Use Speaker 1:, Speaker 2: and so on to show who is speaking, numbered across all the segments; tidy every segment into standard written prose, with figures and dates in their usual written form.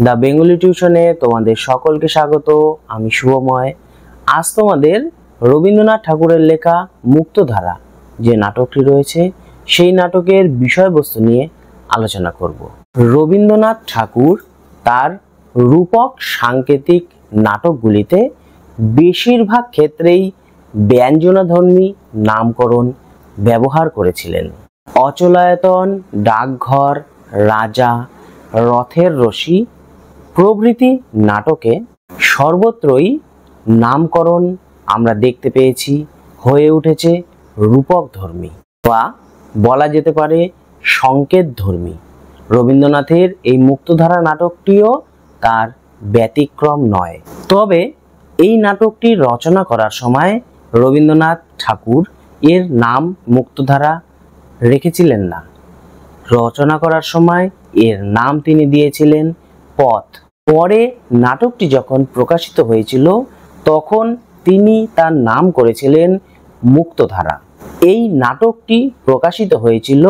Speaker 1: The Bengali টিউশনে তোমাদের সকলকে স্বাগত। আমি শুভময়। আজ তোমাদের রবীন্দ্রনাথ ঠাকুরের লেখা মুক্তধারা যে নাটকটি রয়েছে সেই নাটকের বিষয়বস্তু নিয়ে আলোচনা করব। রবীন্দ্রনাথ ঠাকুর তার রূপক সাংকেতিক নাটকগুলিতে বেশিরভাগ ক্ষেত্রেই ব্যঞ্জনাধর্মী নামকরণ ব্যবহার করেছিলেন। অচলায়তন, ডাকঘর, রাজা, রথের রশি প্রভৃতি নাটকে সর্বত্রই নামকরণ আমরা দেখতে পেয়েছি হয়ে উঠেছে রূপক ধর্মী বা বলা যেতে পারে সংকেত ধর্মী। রবীন্দ্রনাথের এই মুক্তধারা নাটকটিও তার ব্যতিক্রম নয়। তবে এই নাটকটি রচনা করার সময় রবীন্দ্রনাথ ঠাকুর এর নাম মুক্তধারা রেখেছিলেন না। রচনা করার সময় এর নাম তিনি দিয়েছিলেন পথ। পরে নাটকটি যখন প্রকাশিত হয়েছিল তখন তিনি তার নাম করেছিলেন মুক্তধারা। এই নাটকটি প্রকাশিত হয়েছিল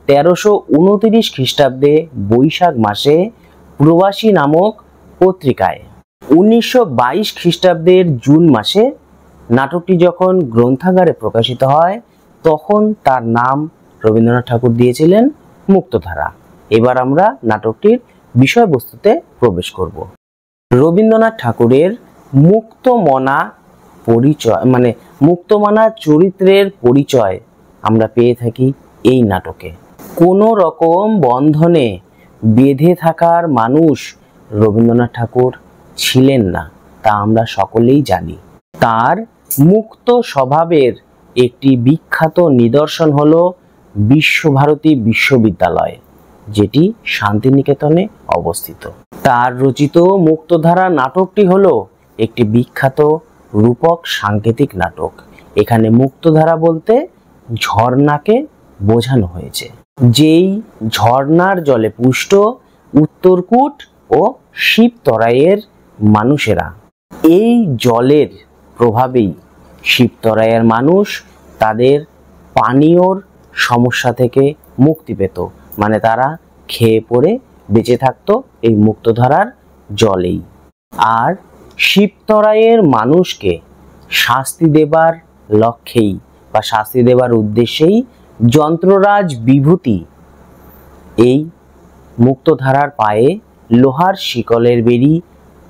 Speaker 1: 1329 খ্রিস্টাব্দে বৈশাখ মাসে প্রবাসী নামক পত্রিকায়। 1922 খ্রিস্টাব্দের জুন মাসে নাটকটি যখন গ্রন্থাগারে প্রকাশিত হয় তখন তার নাম রবীন্দ্রনাথ ঠাকুর দিয়েছিলেন মুক্তধারা। এবার আমরা নাটকটির বিষয়বস্তুতে প্রবেশ করব। রবীন্দ্রনাথ ঠাকুরের মুক্তমনা পরিচয় মুক্তমনা চরিত্রের পরিচয় আমরা পেয়ে থাকি এই নাটকে। কোনো রকম বন্ধনে বেঁধে থাকার মানুষ রবীন্দ্রনাথ ঠাকুর ছিলেন না, তা আমরা সকলেই জানি। তার মুক্ত স্বভাবের একটি বিখ্যাত নিদর্শন হলো বিশ্বভারতী বিশ্ববিদ্যালয়, যেটি শান্তিনিকেতনে অবস্থিত। তার রচিত মুক্তধারা নাটকটি হলো একটি বিখ্যাত রূপক সাংকেতিক নাটক। এখানে মুক্তধারা বলতে ঝর্ণাকে বোঝানো হয়েছে। যেই ঝর্ণার জলে পুষ্ট উত্তরকূট ও শিবতরাইয়ের মানুষেরা, এই জলের প্রভাবেই শিবতরাইয়ের মানুষ তাদের পানীয়র সমস্যা থেকে মুক্তি পেত, তারা খেয়ে পড়ে বেঁচে থাকতো এই মুক্তধারার জলেই। আর শিবতরাইয়ের মানুষকে শাস্তি দেবার লক্ষ্যেই বা শাস্তি দেবার উদ্দেশ্যেই যন্ত্ররাজ বিভূতি এই মুক্তধারার পায়ে লোহার শিকলের বেড়ি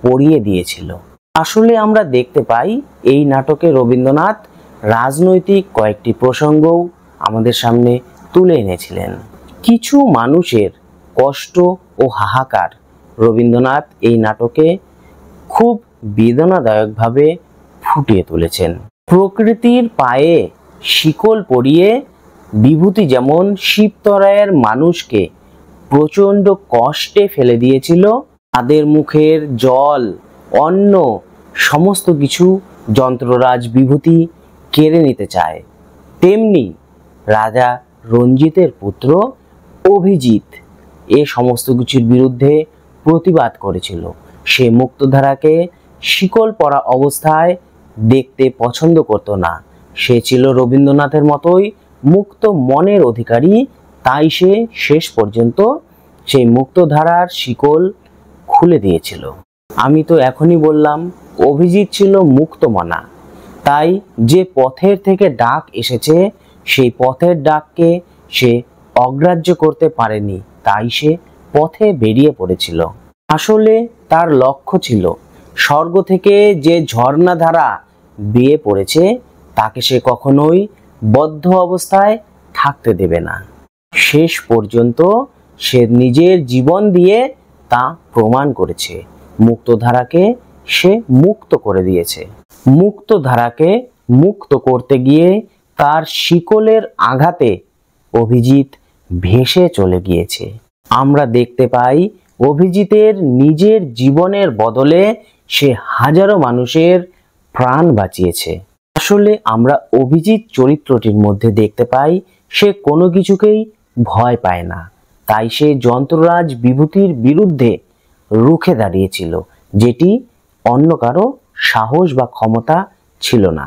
Speaker 1: পরিয়ে দিয়েছিল। আসলে আমরা দেখতে পাই এই নাটকে রবীন্দ্রনাথ রাজনৈতিক কয়েকটি প্রসঙ্গও আমাদের সামনে তুলে এনেছিলেন। কিছু মানুষের কষ্ট ও হাহাকার রবীন্দ্রনাথ এই নাটকে খুব বেদনাদায়কভাবে ফুটিয়ে তুলেছেন। প্রকৃতির পায়ে শিকল পরিয়ে বিভূতি যেমন শিবতরাইয়ের মানুষকে প্রচণ্ড কষ্টে ফেলে দিয়েছিল, তাদের মুখের জল, অন্ন সমস্ত কিছু যন্ত্ররাজ বিভূতি কেড়ে নিতে চায়, তেমনি রাজা রঞ্জিতের পুত্র অভিজিৎ এ সমস্ত কিছুর বিরুদ্ধে প্রতিবাদ করেছিল। সে মুক্তধারাকে শিকল পরা অবস্থায় দেখতে পছন্দ করত না। সে ছিল রবীন্দ্রনাথের মতোই মুক্ত মনের অধিকারী, তাই সে শেষ পর্যন্ত সেই মুক্তধারার শিকল খুলে দিয়েছিল। আমি তো এখনই বললাম অভিজিৎ ছিল মুক্তমনা, তাই যে পথের থেকে ডাক এসেছে সেই পথের ডাককে সে অগ্রাহ্য করতে পারেনি, তাই সে পথে বেরিয়ে পড়েছিল। আসলে তার লক্ষ্য ছিল স্বর্গ থেকে যে ঝর্ণাধারা বেয়ে পড়েছে তাকে সে কখনোই বদ্ধ অবস্থায় থাকতে দেবে না। শেষ পর্যন্ত সে নিজের জীবন দিয়ে তা প্রমাণ করেছে। মুক্তধারাকে সে মুক্ত করে দিয়েছে। মুক্তধারাকে মুক্ত করতে গিয়ে তার শিকলের আঘাতে অভিজিৎ ভেসে চলে গিয়েছে। আমরা দেখতে পাই অভিজিতের নিজের জীবনের বদলে সে হাজারো মানুষের প্রাণ বাঁচিয়েছে। আসলে আমরা অভিজিৎ চরিত্রটির মধ্যে দেখতে পাই সে কোনো কিছুকেই ভয় পায় না, তাই সে যন্ত্ররাজ বিভূতির বিরুদ্ধে রুখে দাঁড়িয়েছিল, যেটি অন্য কারো সাহস বা ক্ষমতা ছিল না।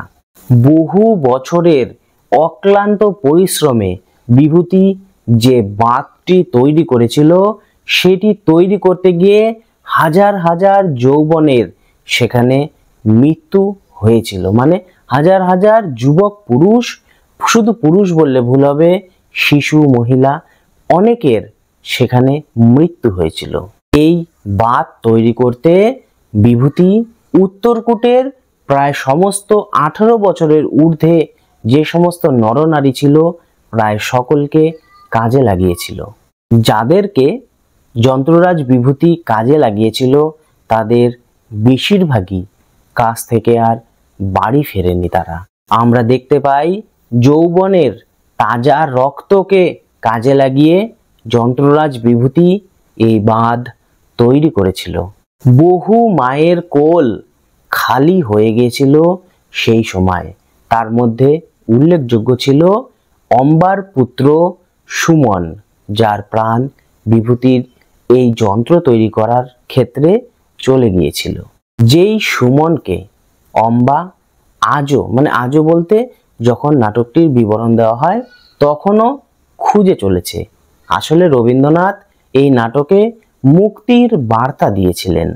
Speaker 1: বহু বছরের অক্লান্ত পরিশ্রমে বিভূতি যে বাঁধটি তৈরি করেছিল সেটি তৈরি করতে গিয়ে হাজার হাজার যৌবনের সেখানে মৃত্যু হয়েছিল। মানে হাজার হাজার যুবক পুরুষ, শুধু পুরুষ বললে ভুল হবে, শিশু মহিলা অনেকের সেখানে মৃত্যু হয়েছিল। এই বাঁধ তৈরি করতে বিভূতি উত্তরকূটের প্রায় সমস্ত 18 বছরের ঊর্ধ্বে যে সমস্ত নরনারী ছিল প্রায় সকলকে কাজে লাগিয়েছিল। যাদেরকে যন্ত্ররাজ বিভূতি কাজে লাগিয়েছিল তাদের বেশিরভাগই কাজ থেকে আর বাড়ি ফেরেনি তারা। আমরা দেখতে পাই যৌবনের তাজা রক্তকে কাজে লাগিয়ে যন্ত্ররাজ বিভূতি এই বাঁধ তৈরি করেছিল। বহু মায়ের কোল খালি হয়ে গিয়েছিল সেই সময়। তার মধ্যে উল্লেখযোগ্য ছিল অম্বার পুত্র সুমন, যার প্রাণ বিভূতির এই যন্ত্র তৈরি করার ক্ষেত্রে চলে গিয়েছিল। যেই সুমনকে অম্বা আজও বলতে যখন নাটকটির বিবরণ দেওয়া হয় তখনও খুঁজে চলেছে। আসলে রবীন্দ্রনাথ এই নাটকে মুক্তির বার্তা দিয়েছিলেন,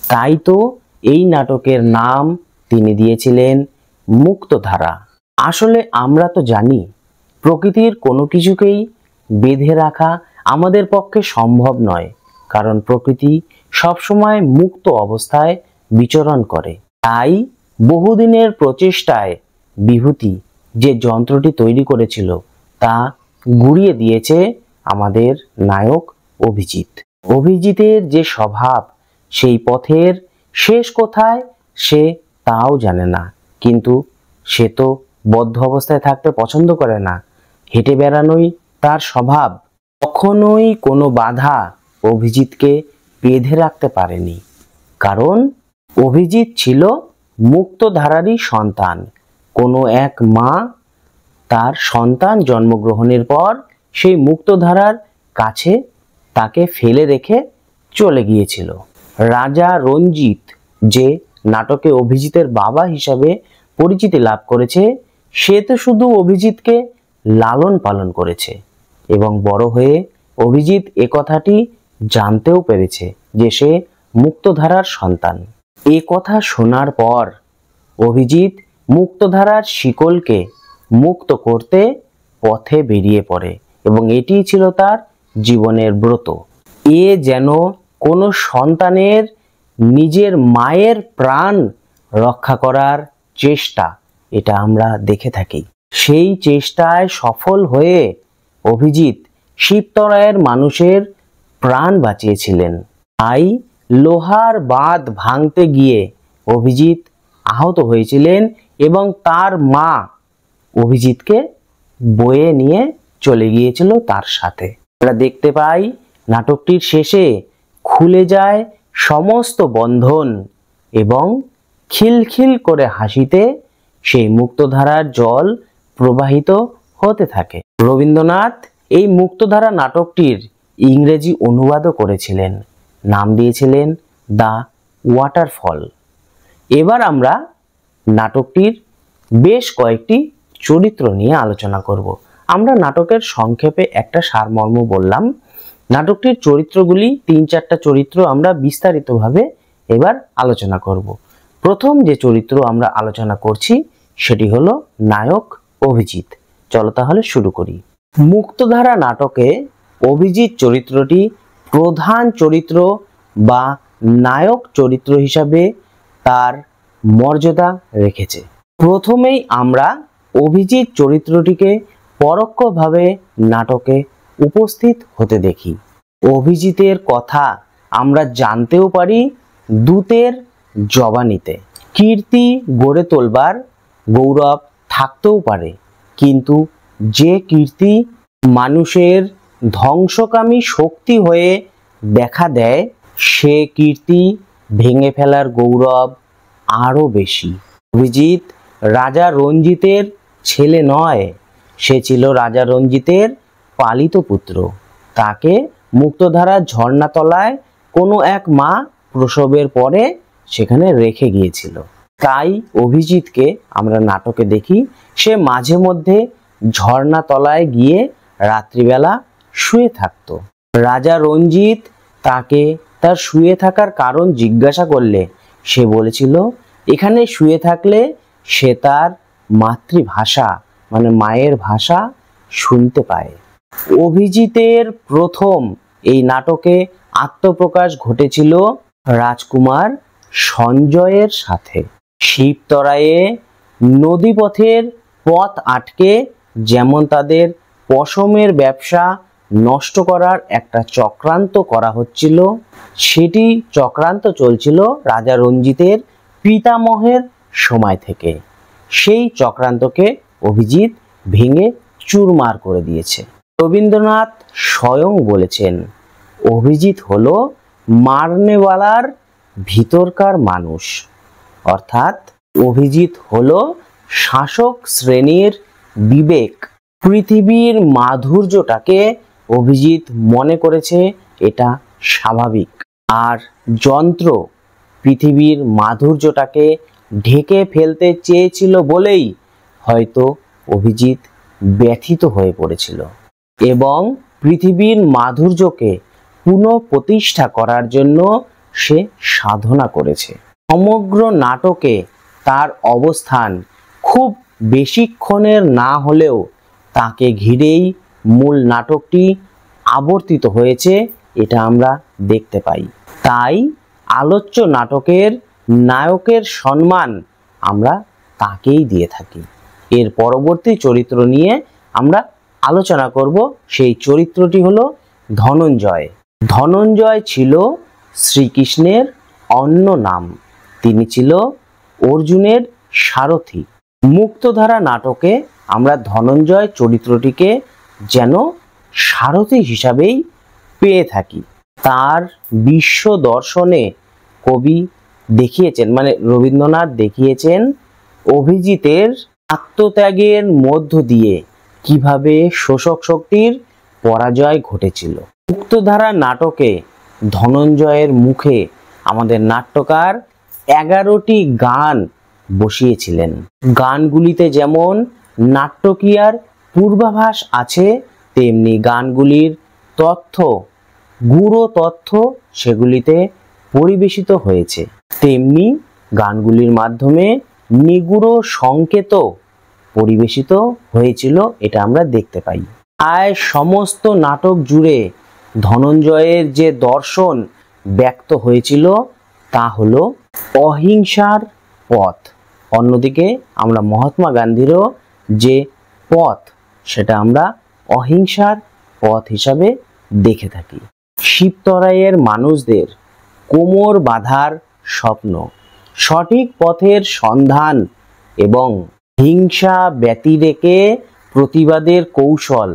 Speaker 1: তাই তো এই নাটকের নাম তিনি দিয়েছিলেন মুক্তধারা। আসলে আমরা তো জানি প্রকৃতির কোনো কিছুকেই বেঁধে রাখা আমাদের পক্ষে সম্ভব নয়, কারণ প্রকৃতি সবসময় মুক্ত অবস্থায় বিচরণ করে। তাই বহুদিনের প্রচেষ্টায় বিভূতি যে যন্ত্রটি তৈরি করেছিল তা গুড়িয়ে দিয়েছে আমাদের নায়ক অভিজিৎ। অভিজিতের যে স্বভাব, সেই পথের শেষ কোথায় সে তাও জানে না, কিন্তু সে তো বদ্ধ অবস্থায় থাকতে পছন্দ করে না, হেঁটে বেড়ানোই তার স্বভাব। কখনোই কোনো বাধা অভিজিৎকে বেঁধে রাখতে পারেনি, কারণ অভিজিৎ ছিল মুক্তধারারই সন্তান। কোনো এক মা তার সন্তান জন্মগ্রহণের পর সেই মুক্তধারার কাছে তাকে ফেলে রেখে চলে গিয়েছিল। রাজা রঞ্জিত যে নাটকে অভিজিতের বাবা হিসাবে পরিচিতি লাভ করেছে, সে তো শুধু অভিজিৎকে লালন পালন করেছে এবং বড় হয়ে অভিজিৎ একথাটি জানতেও পেরেছে যে সে মুক্তধারার সন্তান। এ কথা শোনার পর অভিজিৎ মুক্তধারার শিকলকে মুক্ত করতে পথে বেরিয়ে পড়ে এবং এটি ছিল তার জীবনের ব্রত। এ যেন কোনো সন্তানের নিজের মায়ের প্রাণ রক্ষা করার চেষ্টা, এটা আমরা দেখে থাকি। সেই চেষ্টায় সফল হয়ে অভিজিৎ শিবতরায়ের মানুষের প্রাণ বাঁচিয়েছিলেন। তাই লোহার বাঁধ ভাঙতে গিয়ে অভিজিৎ আহত হয়েছিলেন এবং তার মা অভিজিৎকে বয়ে নিয়ে চলে গিয়েছিল তার সাথে। আমরা দেখতে পাই নাটকটির শেষে খুলে যায় সমস্ত বন্ধন এবং খিলখিল করে হাসিতে সেই মুক্তধারার জল প্রবাহিত হতে থাকে। রবীন্দ্রনাথ এই মুক্তধারা নাটকটির ইংরেজি অনুবাদও করেছিলেন, নাম দিয়েছিলেন দ্য ওয়াটারফল। এবার আমরা নাটকটির বেশ কয়েকটি চরিত্র নিয়ে আলোচনা করব। আমরা নাটকের সংক্ষেপে একটা সারমর্ম বললাম। নাটকটির চরিত্রগুলি 3-4টা চরিত্র আমরা বিস্তারিতভাবে এবার আলোচনা করব। প্রথম যে চরিত্র আমরা আলোচনা করছি সেটি হলো নায়ক অভিজিৎ। চলো তাহলে শুরু করি। মুক্তধারা নাটকে অভিজিৎ চরিত্রটি প্রধান চরিত্র বা নায়ক চরিত্র হিসাবে তার মর্যাদা রেখেছে। প্রথমেই আমরা অভিজিৎ চরিত্রটিকে পরোক্ষভাবে নাটকে উপস্থিত হতে দেখি। অভিজিতের কথা আমরা জানতেও পারি দূতের জবানিতে। কীর্তি গড়ে তোলবার গৌরব থাকতেও পারে, কিন্তু যে কীর্তি মানুষের ধ্বংসকামী শক্তি হয়ে দেখা দেয়, সে কীর্তি ভেঙে ফেলার গৌরব আরো বেশি। অভিজিৎ রাজা রঞ্জিতের ছেলে নয়, সে ছিল রাজা রঞ্জিতের পালিত পুত্র। তাকে মুক্তধারা ঝর্ণাতলায় কোনো এক মা প্রসবের পরে সেখানে রেখে গিয়েছিল। তাই অভিজিৎকে আমরা নাটকে দেখি সে মাঝে মধ্যে ঝর্ণাতলায় গিয়ে রাত্রিবেলা শুয়ে থাকত। রাজা রঞ্জিত তাকে তার শুয়ে থাকার কারণ জিজ্ঞাসা করলে সে বলেছিল এখানে শুয়ে থাকলে সে তার মাতৃভাষা মানে মায়ের ভাষা শুনতে পায়। অভিজিতের প্রথম এই নাটকে আত্মপ্রকাশ ঘটেছিল রাজকুমার সঞ্জয়ের সাথে। শিবতরায়ে নদীপথের পথ আটকে যেমন তাদের পশমের ব্যবসা নষ্ট করার একটা চক্রান্ত করা হচ্ছিল, সেটি চক্রান্ত চলছিল রাজা রঞ্জিতের পিতামহের সময় থেকে। সেই চক্রান্তকে অভিজিৎ ভেঙে চুরমার করে দিয়েছে। রবীন্দ্রনাথ স্বয়ং বলেছেন অভিজিৎ হলো মারনেওয়ালার ভিতরকার মানুষ, অর্থাৎ অভিজিৎ হলো শাসক শ্রেণীর বিবেক। পৃথিবীর মাধুর্যটাকে অভিজিৎ মনে করেছে এটা স্বাভাবিক, আর যন্ত্র পৃথিবীর মাধুর্যটাকে ঢেকে ফেলতে চেয়েছিল বলেই হয়তো অভিজিৎ ব্যথিত হয়ে পড়েছিল এবং পৃথিবীর মাধুর্যকে পুনঃপ্রতিষ্ঠা করার জন্য সে সাধনা করেছে। সমগ্র নাটকে তার অবস্থান খুব বেশিক্ষণের না হলেও তাকে ঘিরেই মূল নাটকটি আবর্তিত হয়েছে, এটা আমরা দেখতে পাই। তাই আলোচ্য নাটকের নায়কের সম্মান আমরা তাকেই দিয়ে থাকি। এর পরবর্তী চরিত্র নিয়ে আমরা আলোচনা করব। সেই চরিত্রটি হলো ধনঞ্জয়। ধনঞ্জয় ছিল শ্রীকৃষ্ণের অন্য নাম। তিনি ছিল অর্জুনের সারথি। মুক্তধারা নাটকে আমরা ধনঞ্জয় চরিত্রটিকে যেন সারথি হিসাবেই পেয়ে থাকি। তার বিশ্ব দর্শনে কবি দেখিয়েছেন মানে রবীন্দ্রনাথ দেখিয়েছেন অভিজিতের আত্মত্যাগের মধ্য দিয়ে কিভাবে শোষক শক্তির পরাজয় ঘটেছিল। মুক্তধারা নাটকে ধনঞ্জয়ের মুখে আমাদের নাট্যকার 11টি গান বসিয়েছিলেন। গানগুলিতে যেমন নাট্যকীয়ার পূর্বাভাস আছে, তেমনি গানগুলির তথ্য গূঢ় তথ্য সেগুলিতে পরিবেশিত হয়েছে। তেমনি গানগুলির মাধ্যমে নিগূঢ় সংকেত পরিবেশিত হয়েছিল, এটা আমরা দেখতে পাই। প্রায় সমস্ত নাটক জুড়ে ধনঞ্জয়ের যে দর্শন ব্যক্ত হয়েছিল তা হলো অহিংসার পথ। অন্যদিকে আমরা মহাত্মা গান্ধীরও যে পথ সেটা আমরা অহিংসার পথ হিসাবে দেখে থাকি। শিবতরাইয়ের মানুষদের কোমর বাঁধার স্বপ্ন, সঠিক পথের সন্ধান এবং হিংসা ব্যতিরেকে প্রতিবাদের কৌশল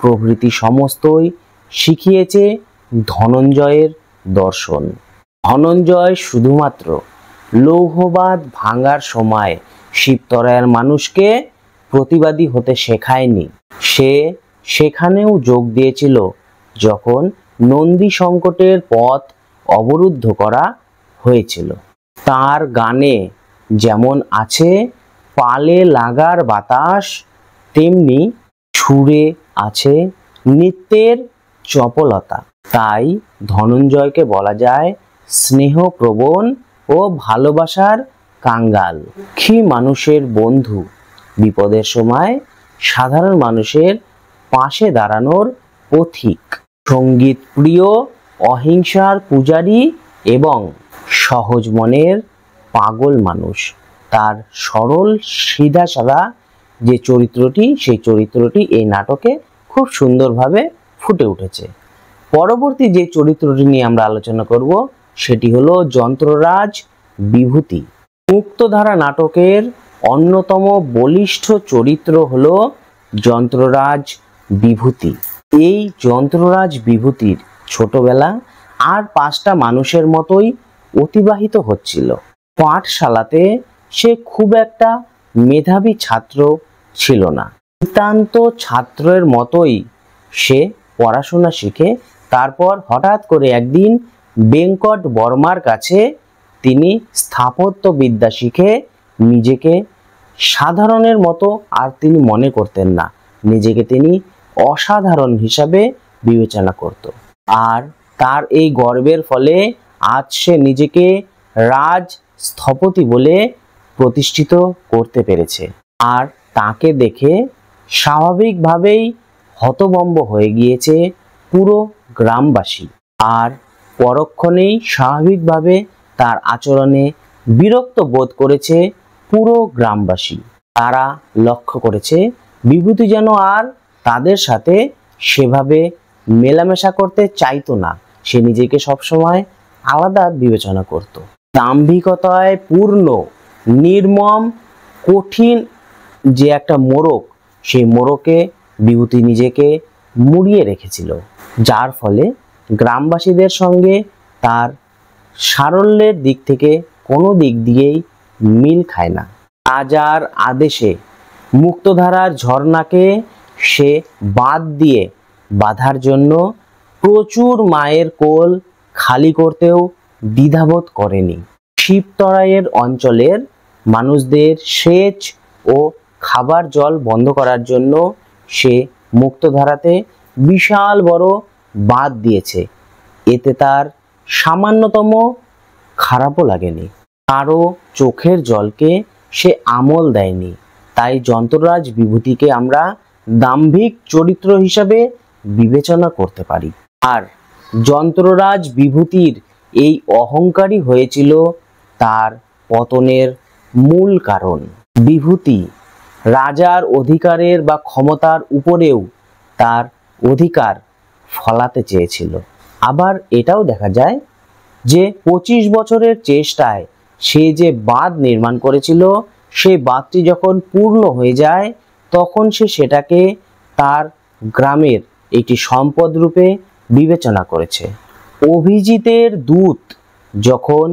Speaker 1: প্রভৃতি সমস্তই শিখিয়েছে ধনঞ্জয়ের দর্শন। ধনঞ্জয় শুধুমাত্র লৌহবাদ ভাঙার সময় শিবতরাইয়ের মানুষকে প্রতিবাদী হতে শেখায়নি, সে সেখানেও যোগ দিয়েছিল যখন নন্দী সংকটের পথ অবরুদ্ধ করা হয়েছিল। তার গানে যেমন আছে পালে লাগার বাতাস, তেমনি সুরে আছে নৃত্যের চপলতা। তাই ধনঞ্জয়কে বলা যায় স্নেহপ্রবণ ও ভালোবাসার কাঙ্গাল, দুঃখী মানুষের বন্ধু, বিপদের সময় সাধারণ মানুষের পাশে দাঁড়ানোর পথিক, সঙ্গীত প্রিয়, অহিংসার পূজারী এবং সহজ মনের পাগল মানুষ। তার সরল সিধাসাদা যে চরিত্রটি, সেই চরিত্রটি এই নাটকে খুব সুন্দরভাবে ফুটে উঠেছে। পরবর্তী যে চরিত্রটি নিয়ে আমরা আলোচনা করব সেটি হলো যন্ত্ররাজ বিভূতি। মুক্তধারা নাটকের অন্যতম বলিষ্ঠ চরিত্র হলো যন্ত্ররাজ বিভূতি। এই যন্ত্ররাজ বিভূতির ছোটবেলা আর 5টা মানুষের মতোই অতিবাহিত হচ্ছিল। পাঠশালাতে সে খুব একটা মেধাবী ছাত্র ছিল না। নিতান্ত ছাত্রের মতোই সে পড়াশোনা শিখে তারপর হঠাৎ করে একদিন বেঙ্কট বর্মার কাছে তিনি স্থাপত্যবিদ্যা শিখে নিজেকে সাধারণের মতো আর তিনি মনে করতেন না, নিজেকে তিনি অসাধারণ হিসাবে বিবেচনা করত। আর তার এই গর্বের ফলে আজ সে নিজেকে রাজ স্থপতি বলে প্রতিষ্ঠিত করতে পেরেছে। আর তাকে দেখে স্বাভাবিকভাবেই হতভম্ব হয়ে গিয়েছে পুরো গ্রামবাসী। আর পরক্ষণেই স্বাভাবিকভাবে তার আচরণে বিরক্ত বোধ করেছে পুরো গ্রামবাসী। তারা লক্ষ্য করেছে বিভূতি যেন আর তাদের সাথে সেভাবে মেলামেশা করতে চাইতো না। সে নিজেকে সবসময় আলাদা বিবেচনা করত। দাম্ভিকতায় পূর্ণ, নির্মম, কঠিন যে একটা মোড়ক, সেই মোড়কে বিভূতি নিজেকে মুড়িয়ে রেখেছিল, যার ফলে গ্রামবাসীদের সঙ্গে তার সারল্যের দিক থেকে কোনো দিক দিয়েই মিল খায় না। রাজার আদেশে মুক্তধারার ঝর্ণাকে সে বাঁধ দিয়ে বাঁধার জন্য প্রচুর মায়ের কোল খালি করতেও দ্বিধাবোধ করেনি। শিবতরাইয়ের অঞ্চলের মানুষদের সেচ ও খাবার জল বন্ধ করার জন্য সে মুক্তধারাতে বিশাল বড় বাঁধ দিয়েছে। এতে তার সামান্যতম খারাপও লাগেনি। কারো চোখের জলকে সে আমল দেয়নি। তাই যন্ত্ররাজ বিভূতিকে আমরা দাম্ভিক চরিত্র হিসাবে বিবেচনা করতে পারি। আর যন্ত্ররাজ বিভূতির এই অহংকারী হয়েছিল তার পতনের মূল কারণ। বিভূতি রাজার অধিকারের বা ক্ষমতার উপরেও তার অধিকার ফলাতে চেয়েছিল। আবার এটাও দেখা যায় যে 25 বছরের চেষ্টায় সে যে বাঁধ নির্মাণ করেছিল, সেই বাঁধটি যখন পূর্ণ হয়ে যায় তখন সে সেটাকে তার গ্রামের একটি সম্পদ রূপে বিবেচনা করেছে। অভিজিতের দূত যখন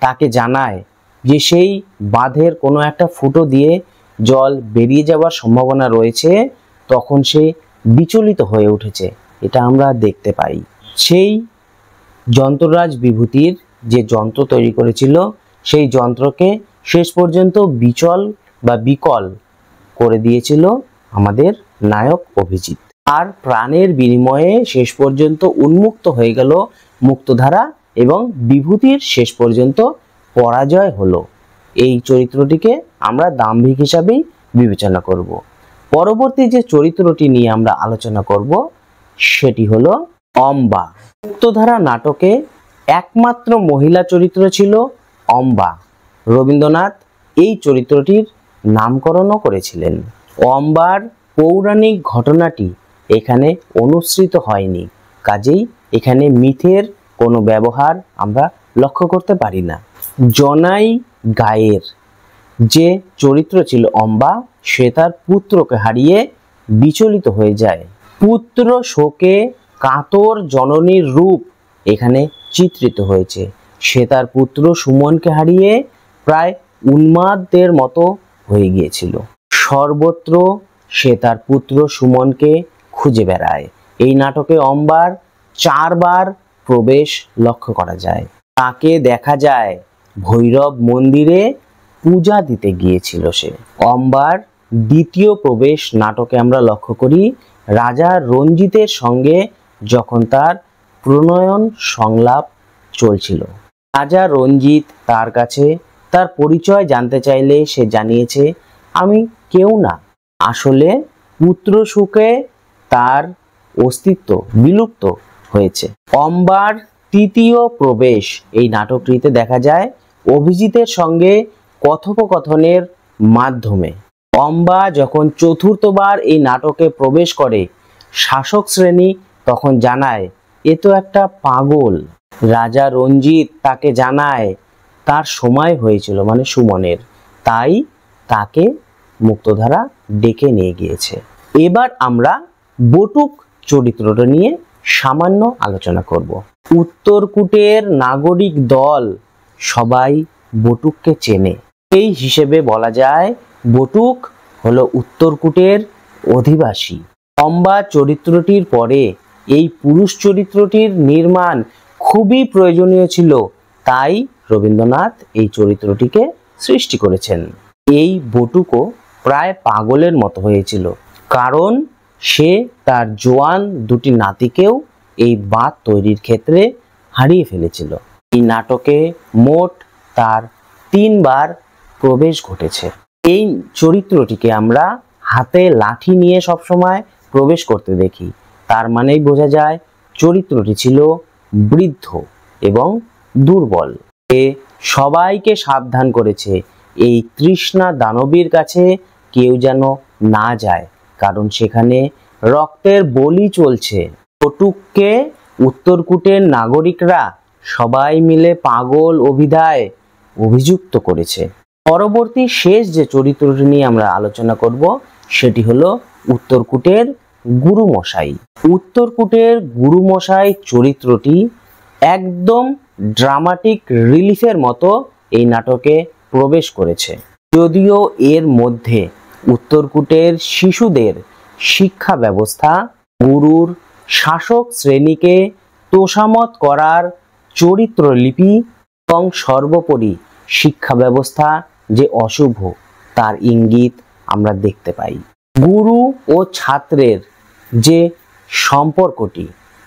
Speaker 1: তাকে জানায় যে সেই বাঁধের কোনো একটা ফুটো দিয়ে জল বেরিয়ে যাওয়ার সম্ভাবনা রয়েছে, তখন সে বিচলিত হয়ে উঠেছে। এটা আমরা দেখতে পাই। সেই যন্ত্ররাজ বিভূতির যে যন্ত্র তৈরি করেছিল, সেই যন্ত্রকে শেষ পর্যন্ত বিচল বা বিকল করে দিয়েছিল আমাদের নায়ক অভিজিৎ। আর প্রাণের বিনিময়ে শেষ পর্যন্ত উন্মুক্ত হয়ে গেল মুক্তধারা এবং বিভূতির শেষ পর্যন্ত পরাজয় হলো। এই চরিত্রটিকে আমরা দাম্ভিক হিসাবেই বিবেচনা করব। পরবর্তী যে চরিত্রটি নিয়ে আমরা আলোচনা করব সেটি হলো অম্বা। মুক্তধারা নাটকে একমাত্র মহিলা চরিত্র ছিল অম্বা। রবীন্দ্রনাথ এই চরিত্রটির নামকরণও করেছিলেন। অম্বার পৌরাণিক ঘটনাটি এখানে অনুসৃত হয়নি, কাজেই এখানে মিথের কোনো ব্যবহার আমরা লক্ষ্য করতে পারি না। জনাই গায়ের যে চরিত্র ছিল অম্বা, সে তার পুত্রকে হারিয়ে বিচলিত হয়ে যায়। পুত্র শোকে কাতর জননীর রূপ এখানে চিত্রিত হয়েছে। সে তার পুত্র সুমনকে হারিয়ে প্রায় উন্মাদের মতো হয়ে গিয়েছিল। সর্বত্র সে তার পুত্র সুমনকে খুঁজে বেড়ায়। এই নাটকে অম্বার 4 বার প্রবেশ লক্ষ্য করা যায়। তাকে দেখা যায় ভৈরব মন্দিরে পূজা দিতে গিয়েছিল সে। অম্বার দ্বিতীয় প্রবেশ নাটকে আমরা লক্ষ্য করি রাজা রঞ্জিতের সঙ্গে যখন তার প্রণয়ন সংলাপ চলছিল। রাজা রঞ্জিত তার কাছে তার পরিচয় জানতে চাইলে সে জানিয়েছে, আমি কেউ না, আসলে পুত্র সুখে তার অস্তিত্ব বিলুপ্ত হয়েছে। অম্বার তৃতীয় প্রবেশ এই নাটকটিতে দেখা যায় অভিজিতের সঙ্গে কথোপকথনের মাধ্যমে। অম্বা যখন চতুর্থবার এই নাটকে প্রবেশ করে, শাসক শ্রেণী তখন জানায় এ তো একটা পাগল। রাজা রঞ্জিত তাকে জানায় তার সময় হয়েছিল, মানে সুমনের, তাই তাকে মুক্তধারা ডেকে নিয়ে গিয়েছে। এবার আমরা বটুক চরিত্রটা নিয়ে সামান্য আলোচনা করব। উত্তরকূটের নাগরিক দল সবাই বটুককে চেনে। এই হিসেবে বলা যায় বটুক হলো উত্তরকূটের অধিবাসী। অম্বা চরিত্রটির পরে এই পুরুষ চরিত্রটির নির্মাণ খুবই প্রয়োজনীয় ছিল, তাই রবীন্দ্রনাথ এই চরিত্রটিকে সৃষ্টি করেছেন। এই বটুকও প্রায় পাগলের মতো হয়েছিল, কারণ সে তার জোয়ান দুটি নাতিকেও এই বাঁধ তৈরির ক্ষেত্রে হারিয়ে ফেলেছিল। এই নাটকে মোট তার 3 বার প্রবেশ ঘটেছে। এই চরিত্রটিকে আমরা হাতে লাঠি নিয়ে সবসময় প্রবেশ করতে দেখি, তার মানেই বোঝা যায় চরিত্রটি ছিল বৃদ্ধ এবং দুর্বল। এ সবাইকে সাবধান করেছে এই তৃষ্ণা দানবীর কাছে কেউ যেন না যায়, কারণ সেখানে রক্তের বলি চলছে। কটুককে উত্তরকূটের নাগরিকরা সবাই মিলে পাগল অভিধায় অভিযুক্ত করেছে। পরবর্তী শেষ যে চরিত্রটি নিয়ে আমরা আলোচনা করব সেটি হলো উত্তরকূটের গুরুমশাই। উত্তরকূটের গুরুমশাই চরিত্রটি একদম ড্রামাটিক রিলিফের মতো এই নাটকে প্রবেশ করেছে। যদিও এর মধ্যে উত্তরকূটের শিশুদের শিক্ষা ব্যবস্থা, গুরুর শাসক শ্রেণীকে তোষামত করার চরিত্রলিপি এবং সর্বোপরি শিক্ষা ব্যবস্থা যে অশুভ তার ইঙ্গিত আমরা দেখতে পাই। গুরু ও ছাত্রের যে সম্পর্কটি,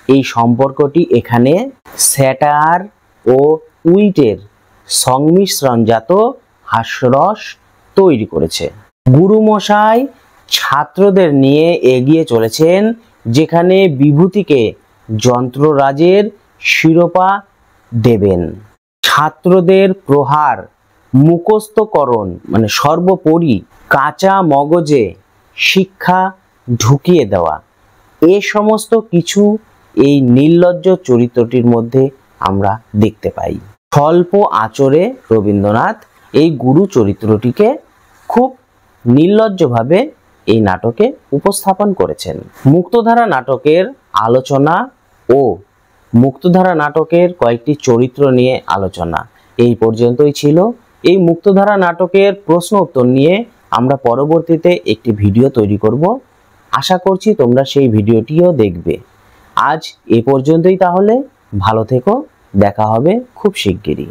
Speaker 1: এই সম্পর্কটি এখানে স্যাটার ও উইটের সংমিশ্রণজাত হাস্যরস তৈরি করেছে। গুরুমশাই ছাত্রদের নিয়ে এগিয়ে চলেছেন, যেখানে বিভূতিকে যন্ত্ররাজের শিরোপা দেবেন। ছাত্রদের প্রহার, মুখস্থকরণ মানে সর্বোপরি কাঁচা মগজে শিক্ষা ঢুকিয়ে দেওয়া, এ সমস্ত কিছু এই নির্লজ্জ চরিত্রটির মধ্যে আমরা দেখতে পাই। স্বল্প আচরে রবীন্দ্রনাথ এই গুরু চরিত্রটিকে খুব নির্লজ্জভাবে এই নাটকে উপস্থাপন করেছেন। মুক্তধারা নাটকের আলোচনা ও মুক্তধারা নাটকের কয়েকটি চরিত্র নিয়ে আলোচনা এই পর্যন্তই ছিল। এই মুক্তধারা নাটকের প্রশ্ন উত্তর নিয়ে আমরা পরবর্তীতে একটি ভিডিও তৈরি করব। আশা করছি তোমরা সেই ভিডিওটিও দেখবে। আজ এ পর্যন্তই, তাহলে ভালো থেকো, দেখা হবে খুব শিগগিরই।